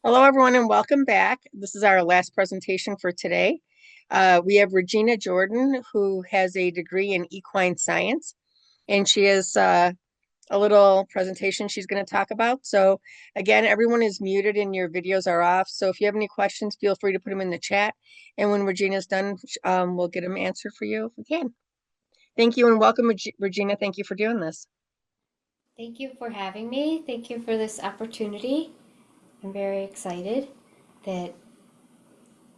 Hello, everyone, and welcome back. This is our last presentation for today. We have Regina Jordan, who has a degree in equine science, and she has a little presentation she's going to talk about. So, again, everyone is muted and your videos are off. So, if you have any questions, feel free to put them in the chat. And when Regina's done, we'll get them answered for you if we can. Thank you and welcome, Regina. Thank you for doing this. Thank you for having me. Thank you for this opportunity. I'm very excited that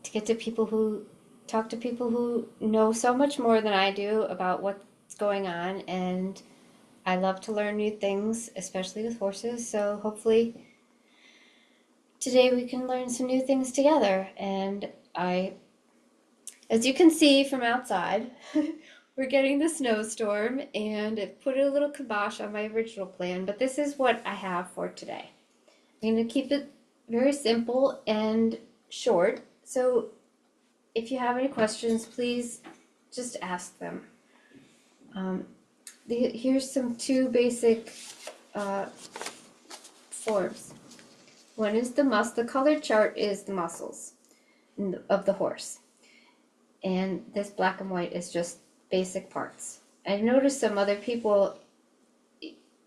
to get to talk to people who know so much more than I do about what's going on, and I love to learn new things, especially with horses. So hopefully today we can learn some new things together. And as you can see from outside, we're getting the snowstorm, and it put a little kibosh on my original plan, but this is what I have for today. I'm going to keep it very simple and short. So if you have any questions, please just ask them. Here's some two basic forms. One is the colored chart is the muscles of the horse. And this black and white is just basic parts. I've noticed some other people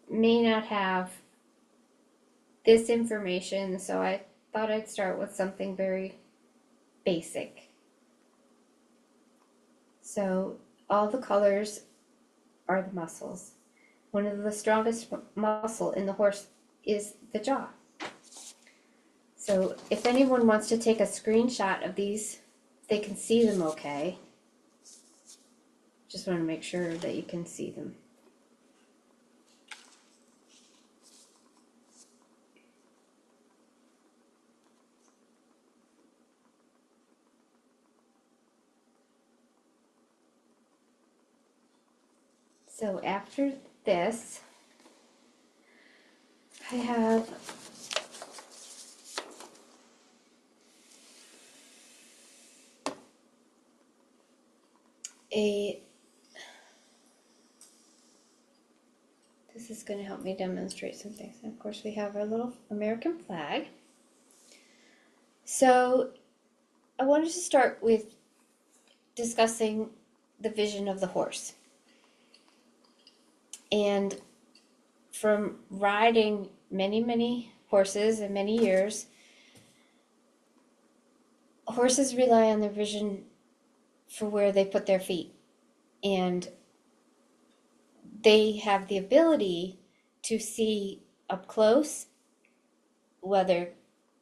may not have this information, so I thought I'd start with something very basic. So all the colors are the muscles. One of the strongest muscle in the horse is the jaw. So if anyone wants to take a screenshot of these, they can see them okay. Just want to make sure that you can see them. So after this, I have this is going to help me demonstrate some things. And of course, we have our little American flag. So I wanted to start with discussing the vision of the horse. And from riding many horses and many years, horses rely on their vision for where they put their feet. And they have the ability to see up close, whether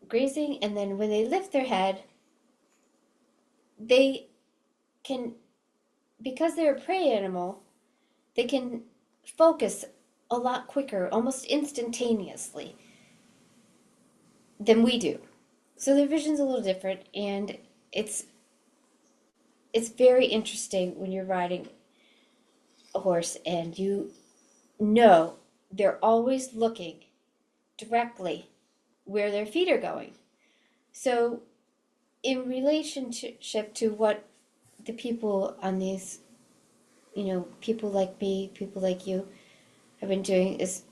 grazing, and then when they lift their head, they can, because they're a prey animal, they can focus a lot quicker, almost instantaneously, than we do. So their vision's a little different, and it's very interesting when you're riding a horse and you know they're always looking directly where their feet are going. So in relationship to what the people on these, people like me, people like you have been doing, is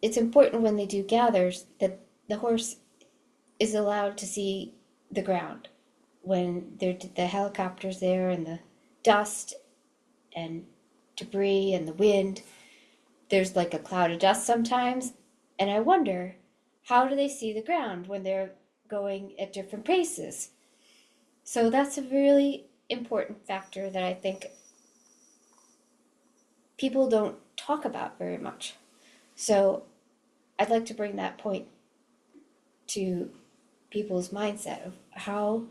it's important when they do gathers that the horse is allowed to see the ground when the helicopter's there and the dust and debris and the wind. There's like a cloud of dust sometimes, and I wonder, how do they see the ground when they're going at different paces? So that's a really important factor that I think people don't talk about very much. So I'd like to bring that point to people's mindset of how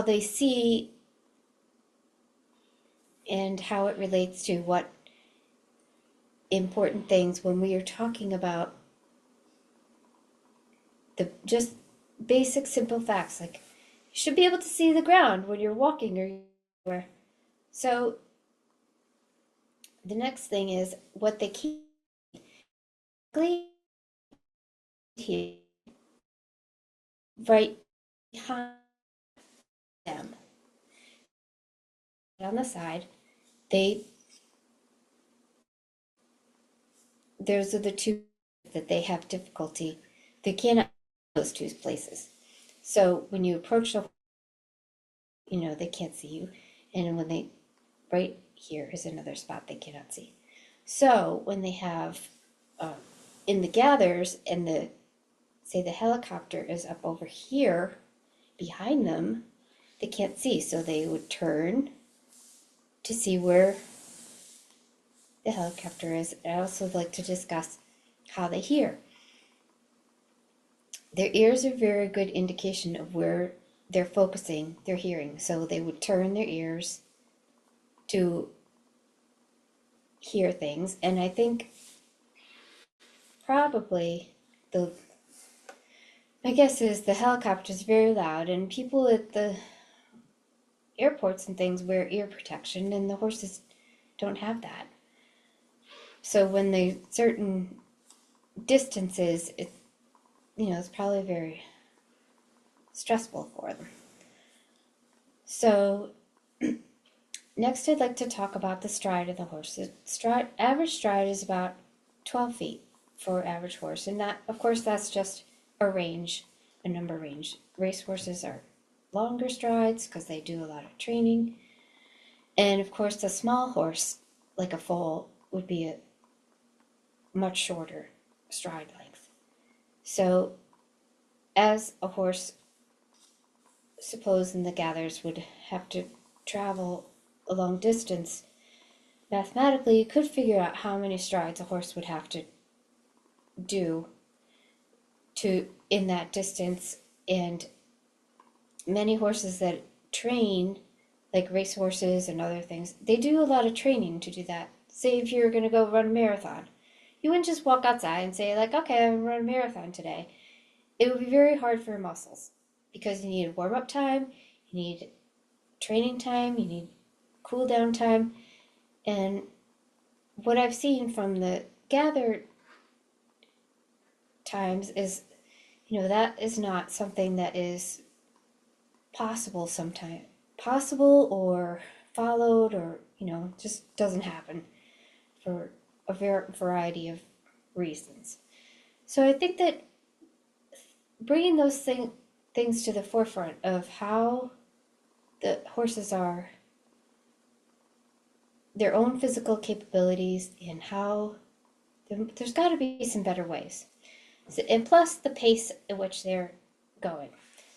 they see and how it relates to what important things when we are talking about the just basic simple facts, like you should be able to see the ground when you're walking or anywhere. So the next thing is what they keep here right behind them on the side. Those are the two that they have difficulty. They cannot those two places. So when you approach the, they can't see you. And when they, right here is another spot they cannot see. So when they have, um, in the gathers and say the helicopter is up over here behind them, they can't see. So they would turn to see where the helicopter is. I also like to discuss how they hear. Their ears are a very good indication of where they're focusing their hearing. So they would turn their ears to hear things. And I think probably the my guess is the helicopter is very loud, and people at the airports and things wear ear protection, and the horses don't have that. So when they certain distances, it's probably very stressful for them. So next, I'd like to talk about the stride of the horse. The average stride is about 12 feet for average horse, and that, of course, that's just a range, a number range. Race horses are longer strides because they do a lot of training, and of course, the small horse, like a foal, would be a much shorter stride length. So, as a horse, suppose in the gathers would have to travel a long distance, mathematically, you could figure out how many strides a horse would have to do to in that distance. And many horses that train, like race horses and other things, they do a lot of training to do that. Say if you're going to go run a marathon, you wouldn't just walk outside and say like, okay, I'm going to run a marathon today. It would be very hard for your muscles because you need warm up time, you need training time, you need cool down time. And what I've seen from the gather times is, that is not something that is possible or followed, or just doesn't happen for a variety of reasons. So I think that bringing those things to the forefront of how the horses are, their own physical capabilities, and how there's got to be some better ways. So, and plus the pace at which they're going.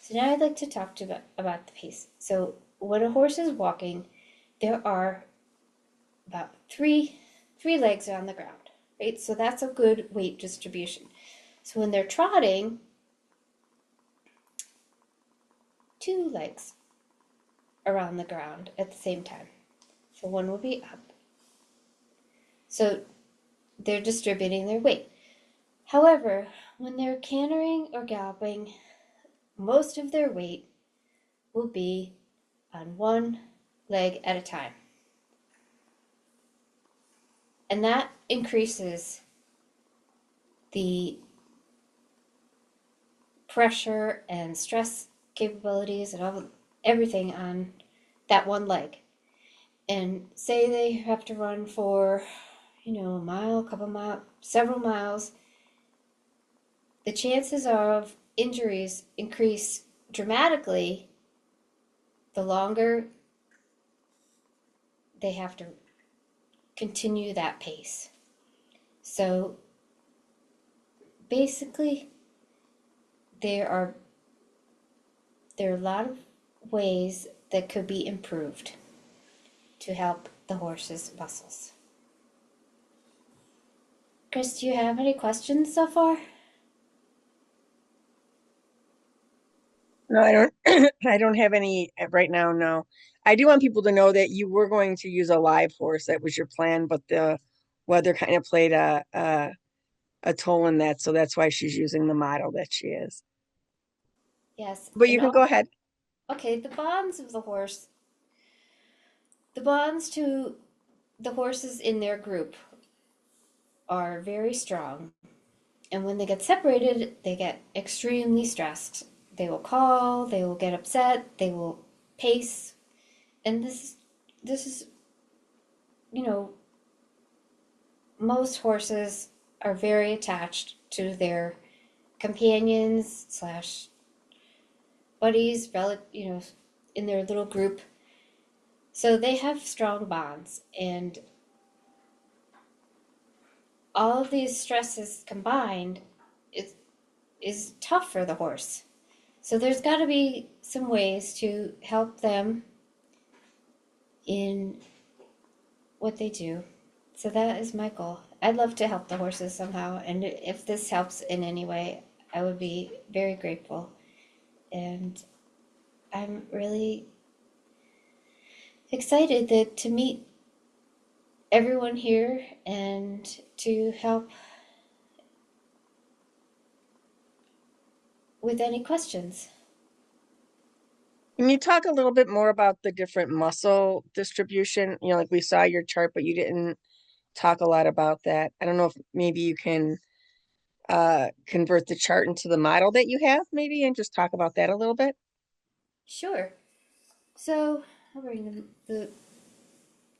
So now I'd like to talk about the pace. So when a horse is walking, there are about three legs on the ground, right? So that's a good weight distribution. So when they're trotting, two legs around the ground at the same time. So one will be up. So they're distributing their weight. However, when they're cantering or galloping, most of their weight will be on one leg at a time. And that increases the pressure and stress capabilities and everything on that one leg. And say they have to run for, a mile, a couple miles, several miles, the chances of injuries increase dramatically the longer they have to continue that pace. So basically, there are a lot of ways that could be improved to help the horse's muscles. Chris, do you have any questions so far? No, I don't. I don't have any right now. No, I do want people to know that you were going to use a live horse. That was your plan, but the weather kind of played a toll in that, so that's why she's using the model that she is. Yes, But you and can go ahead. okay, the bonds to the horses in their group are very strong. And when they get separated, they get extremely stressed. They will call, they will get upset, they will pace. And this is, you know, most horses are very attached to their companions slash buddies, in their little group. So they have strong bonds, and all of these stresses combined is is tough for the horse. So there's got to be some ways to help them in what they do. So that is my goal. I'd love to help the horses somehow, and if this helps in any way, I would be very grateful. And I'm really excited to meet everyone here and to help with any questions. Can you talk a little bit more about the different muscle distribution? Like we saw your chart, but you didn't talk a lot about that. I don't know if maybe you can convert the chart into the model that you have, maybe, and just talk about that a little bit. Sure. So I'll bring the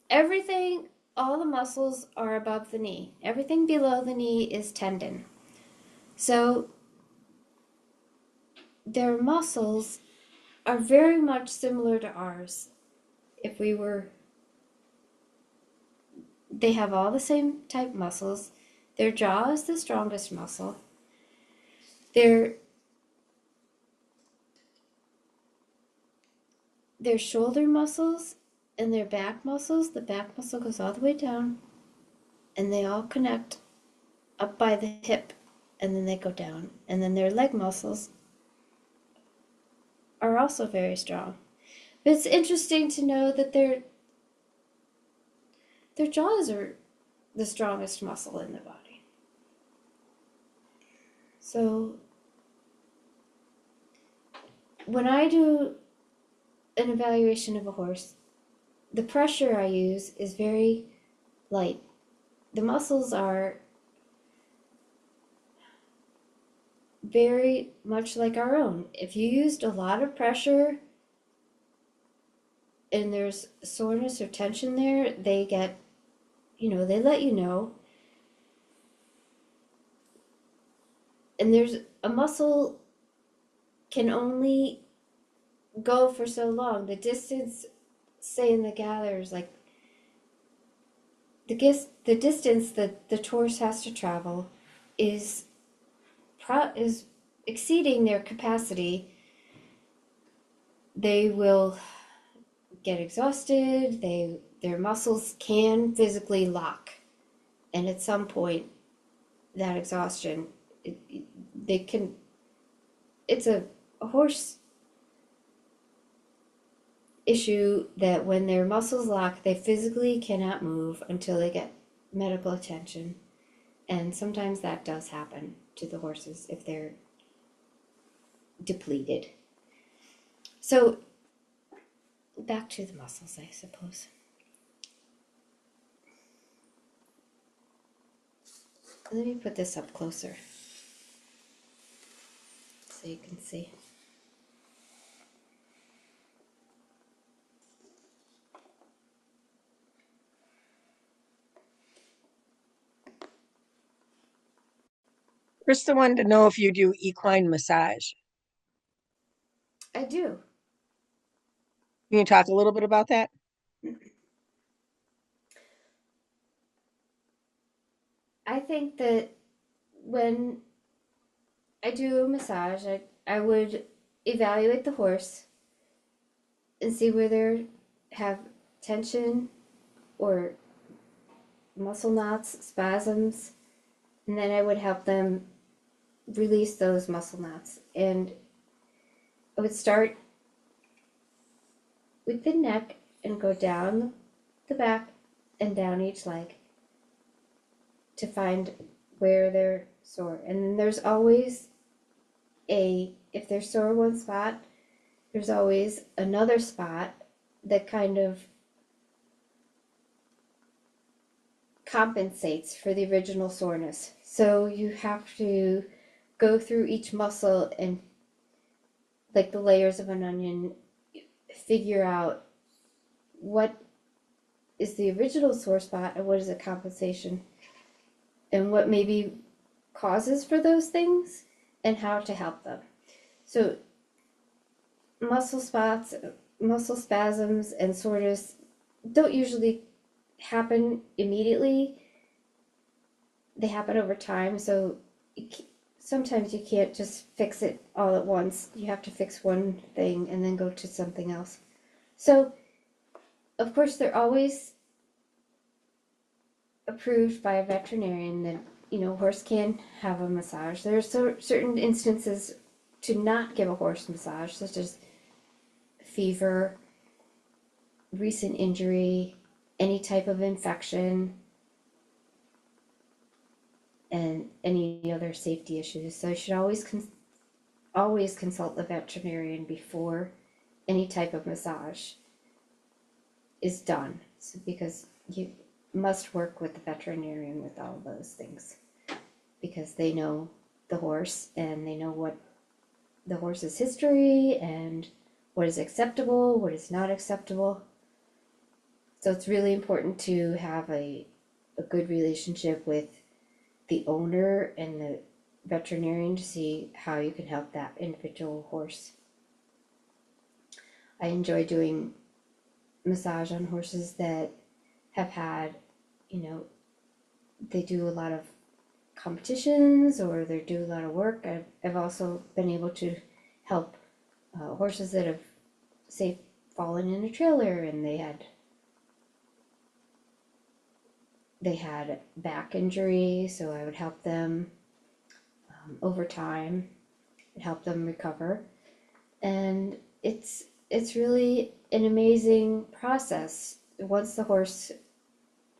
everything, all the muscles are above the knee. Everything below the knee is tendon. So their muscles are very much similar to ours. If we were, they have all the same type muscles. Their jaw is the strongest muscle. Their their shoulder muscles and their back muscles, the back muscle goes all the way down and they all connect up by the hip and then they go down. And then their leg muscles are also very strong. But it's interesting to know that their jaws are the strongest muscle in the body. So when I do an evaluation of a horse, the pressure I use is very light. The muscles are very much like our own. If you used a lot of pressure and there's soreness or tension there, they get, they let you know. And there's a muscle can only go for so long. The distance, say in the gathers, like the distance that the horse has to travel is is exceeding their capacity. They will get exhausted. Their muscles can physically lock, and at some point, that exhaustion, they can. It's a horse issue that when their muscles lock, they physically cannot move until they get medical attention. And sometimes that does happen to the horses if they're depleted. So back to the muscles, I suppose. Let me put this up closer so you can see. Krista wanted to know if you do equine massage. I do. Can you talk a little bit about that? I think that when I do a massage, I would evaluate the horse and see where they have tension or muscle knots, spasms, and then I would help them release those muscle knots. And I would start with the neck and go down the back and down each leg to find where they're sore. And then there's always if they're sore one spot, there's always another spot that kind of compensates for the original soreness. So you have to go through each muscle and, like the layers of an onion, figure out what is the original sore spot and what is a compensation and what maybe causes for those things. and how to help them. So muscle spots, muscle spasms, and soreness don't usually happen immediately. They happen over time. So sometimes you can't just fix it all at once. You have to fix one thing and then go to something else. So, of course, they're always approved by a veterinarian that, horse can have a massage. There are certain instances to not give a horse massage, such as fever, recent injury, any type of infection, and any other safety issues. So you should always consult the veterinarian before any type of massage is done. So because you must work with the veterinarian with all of those things because they know the horse and they know what the horse's history and what is acceptable, what is not acceptable. So it's really important to have a good relationship with the owner and the veterinarian to see how you can help that individual horse. I enjoy doing massage on horses that have had, you know, they do a lot of competitions or they do a lot of work. I've also been able to help horses that have, say, fallen in a trailer and they had back injury, so I would help them over time and help them recover. And it's really an amazing process. Once the horse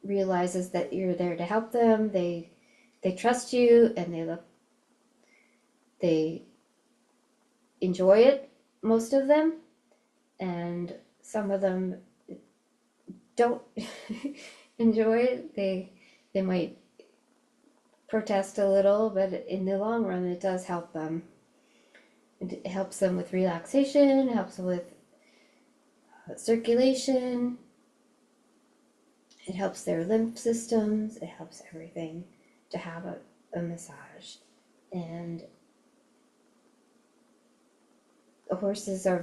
realizes that you're there to help them, they trust you and they enjoy it, most of them, and some of them don't enjoy it. They might protest a little, but in the long run, it does help them. It helps them with relaxation, helps them with circulation, it helps their lymph systems, it helps everything to have a massage. And the horses are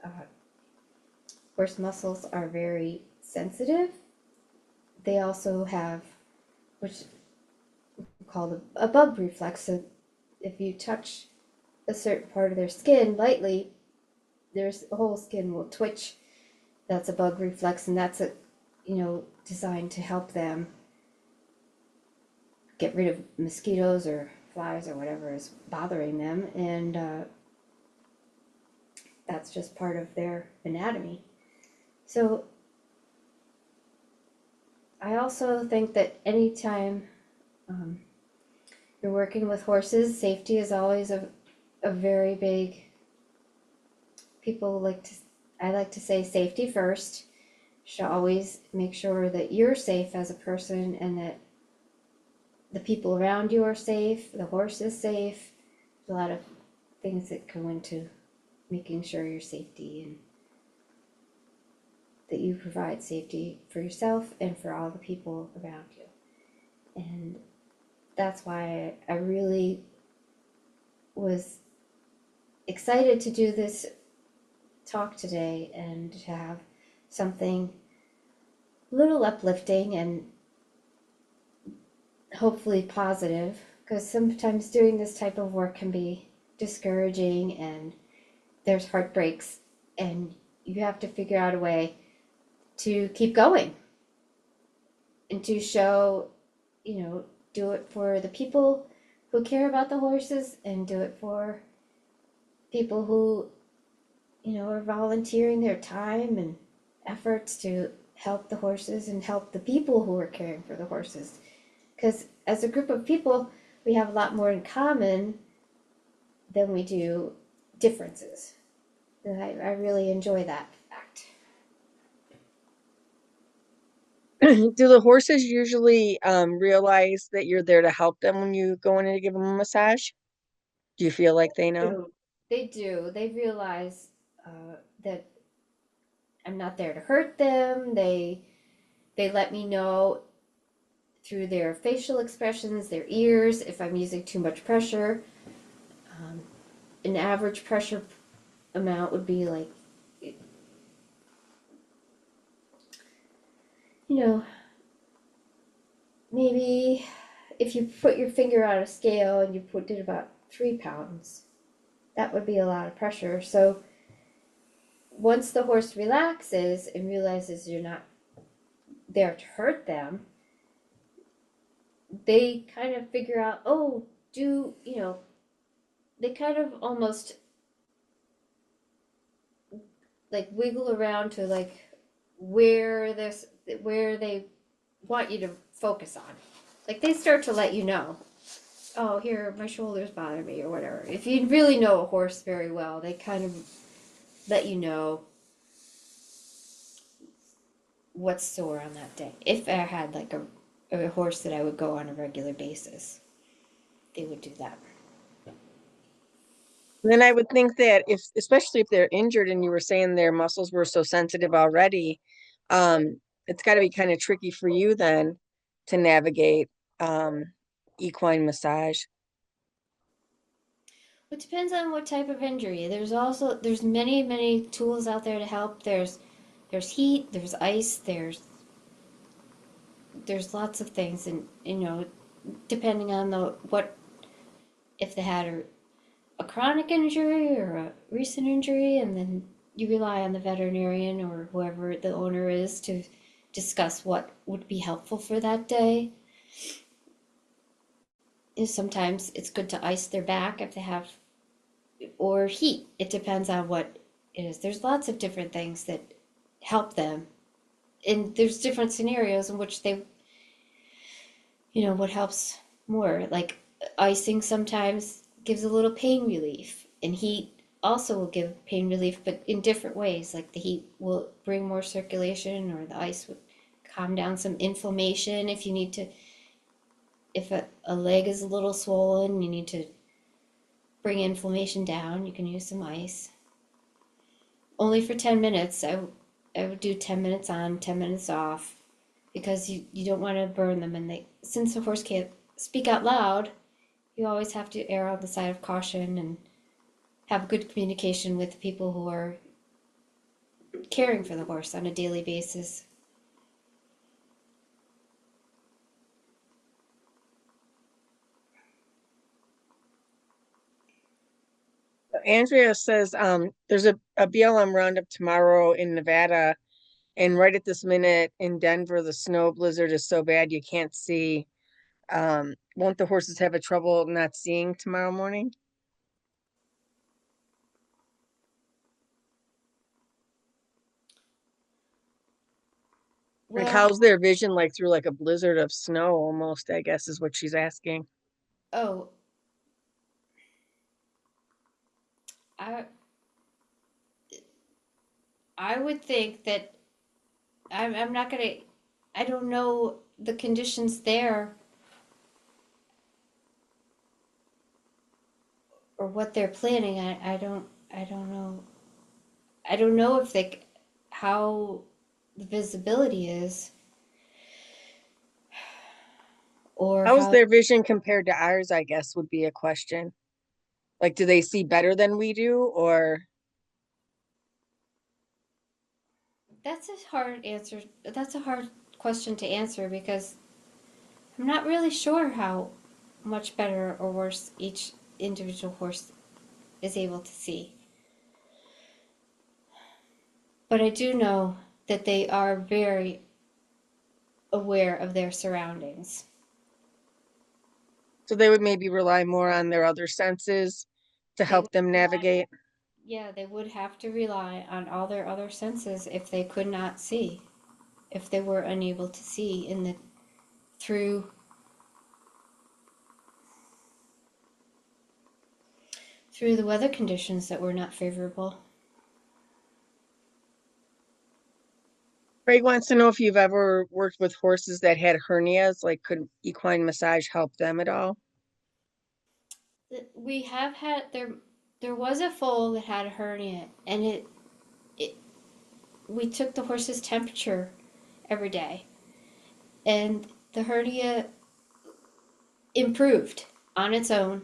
uh, horse muscles are very sensitive. They also have, which we call a bug reflex. So if you touch a certain part of their skin lightly, their whole skin will twitch. That's a bug reflex, and that's designed to help them get rid of mosquitoes or flies or whatever is bothering them, and that's just part of their anatomy. So I also think that anytime um, you're working with horses, safety is always a very big. People like to, I like to say safety first. You should always make sure that you're safe as a person and that the people around you are safe, the horse is safe. There's a lot of things that go into making sure your safety and that you provide safety for yourself and for all the people around you. And that's why I really was excited to do this talk today and to have something a little uplifting and hopefully positive because sometimes doing this type of work can be discouraging and there's heartbreaks and you have to figure out a way to keep going and to show, do it for the people who care about the horses and do it for people who, are volunteering their time and efforts to help the horses and help the people who are caring for the horses. Because as a group of people, we have a lot more in common than we do differences. And I really enjoy that fact. Do the horses usually realize that you're there to help them when you go in and give them a massage? Do you feel like they know? Do. They do. They realize that I'm not there to hurt them. They let me know through their facial expressions, their ears, if I'm using too much pressure. Um, an average pressure amount would be like, you know, maybe if you put your finger on a scale and you put it about 3 pounds, that would be a lot of pressure. So once the horse relaxes and realizes you're not there to hurt them, they kind of figure out, oh, they kind of almost like wiggle around to like where this where they want you to focus on. Like they start to let you know, oh, here my shoulders bother me or whatever. If you really know a horse very well, they kind of let you know what's sore on that day. If I had like a horse that I would go on a regular basis, they would do that. And then I would think that if, especially if they're injured and you were saying their muscles were so sensitive already, it's got to be kind of tricky for you then to navigate equine massage. It depends on what type of injury. There's many tools out there to help. There's heat, there's ice, there's lots of things, and depending on the what if they had a chronic injury or a recent injury, and then you rely on the veterinarian or whoever the owner is to discuss what would be helpful for that day. Sometimes it's good to ice their back if they have, or heat. It depends on what it is. There's lots of different things that help them. And there's different scenarios in which what helps more. Like icing sometimes gives a little pain relief, and heat also will give pain relief, but in different ways. Like the heat will bring more circulation, or the ice would calm down some inflammation if you need to. If a leg is a little swollen, you need to bring inflammation down, you can use some ice. Only for 10 minutes. I would do 10 minutes on, 10 minutes off, because you don't want to burn them. And since the horse can't speak out loud, you always have to err on the side of caution and have good communication with the people who are caring for the horse on a daily basis. Andrea says there's a BLM roundup tomorrow in Nevada, and right at this minute in Denver, the snow blizzard is so bad you can't see. Won't the horses have a trouble not seeing tomorrow morning? Like, Well, how's their vision like through like a blizzard of snow almost, I guess is what she's asking. oh, I I would think that I'm not gonna. I don't know the conditions there or what they're planning. I don't know. I don't know if how the visibility is, or How's how. their vision compared to ours, I guess would be a question. Like, do they see better than we do, or That's a hard answer. That's a hard question to answer because I'm not really sure how much better or worse each individual horse is able to see. But I do know that they are very aware of their surroundings. so they would maybe rely more on their other senses to They would help them rely, navigate? yeah, they would have to rely on all their other senses if they could not see, if they were unable to see through through the weather conditions that were not favorable. Craig wants to know if you've ever worked with horses that had hernias, like could equine massage help them at all? We have had there was a foal that had a hernia, and it we took the horse's temperature every day, and the hernia improved on its own.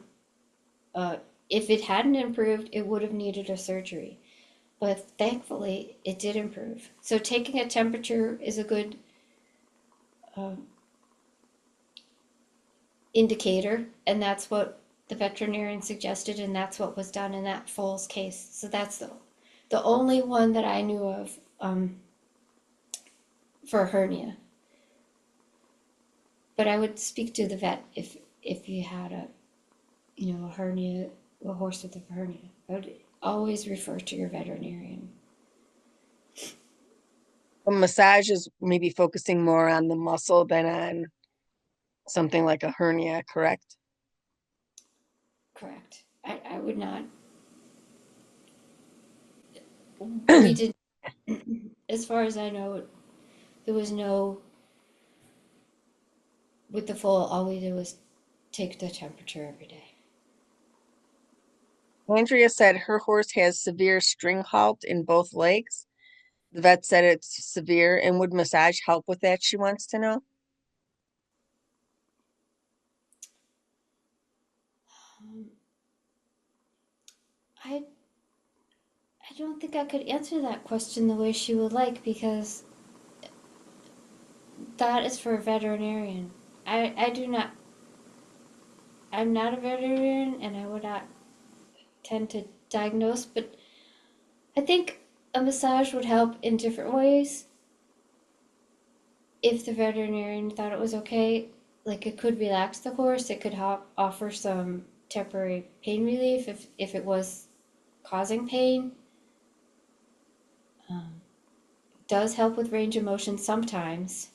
Uh, if it hadn't improved, it would have needed a surgery. But thankfully, it did improve. So taking a temperature is a good um, indicator, and that's what the veterinarian suggested, and that's what was done in that foal's case. So that's the only one that I knew of for hernia. But I would speak to the vet if you had a hernia, a horse with a hernia. I would always refer to your veterinarian. The massage is maybe focusing more on the muscle than on something like a hernia, correct? Correct. I would not. We did, as far as I know, there was no, with the foal, all we did was take the temperature every day. Andrea said her horse has severe string halt in both legs. The vet said it's severe, and would massage help with that? She wants to know. Um, I I don't think I could answer that question the way she would like because that is for a veterinarian. I do not. I'm not a veterinarian, and I would not tend to diagnose. But I think a massage would help in different ways if the veterinarian thought it was okay. Like it could relax the horse. It could offer some temporary pain relief if it was causing pain. Um, does help with range of motion sometimes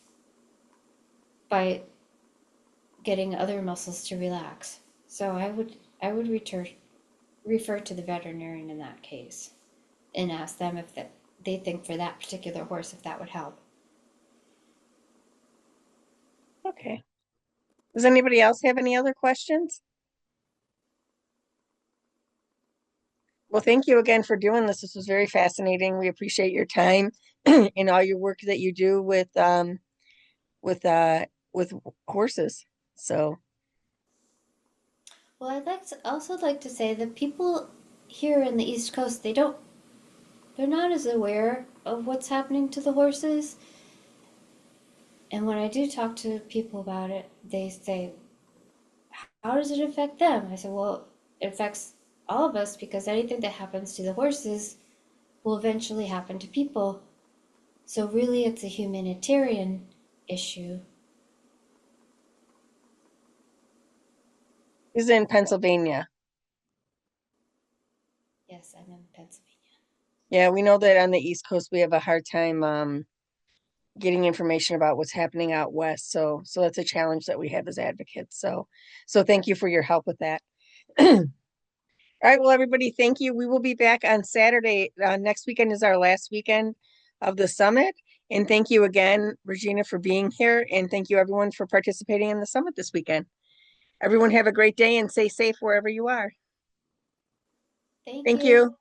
by getting other muscles to relax. So I would refer to the veterinarian in that case and ask them if they think for that particular horse if that would help. Okay. Does anybody else have any other questions? Well, thank you again for doing this. This was very fascinating. We appreciate your time and all your work that you do with with horses. So, Well, I'd also like to say that people here in the East Coast they're not as aware of what's happening to the horses. And when I do talk to people about it, they say, "How does it affect them?" I said, "Well, it affects all of us because anything that happens to the horses will eventually happen to people. So really, it's a humanitarian issue." he's in Pennsylvania. Yes, I'm in Pennsylvania. Yeah, we know that on the East Coast we have a hard time getting information about what's happening out west. So that's a challenge that we have as advocates. So thank you for your help with that. All right, well, everybody, thank you. We will be back on Saturday. Next weekend is our last weekend of the summit. And thank you again, Regina, for being here. And thank you, everyone, for participating in the summit this weekend. Everyone, have a great day and stay safe wherever you are. Thank Thank you. you.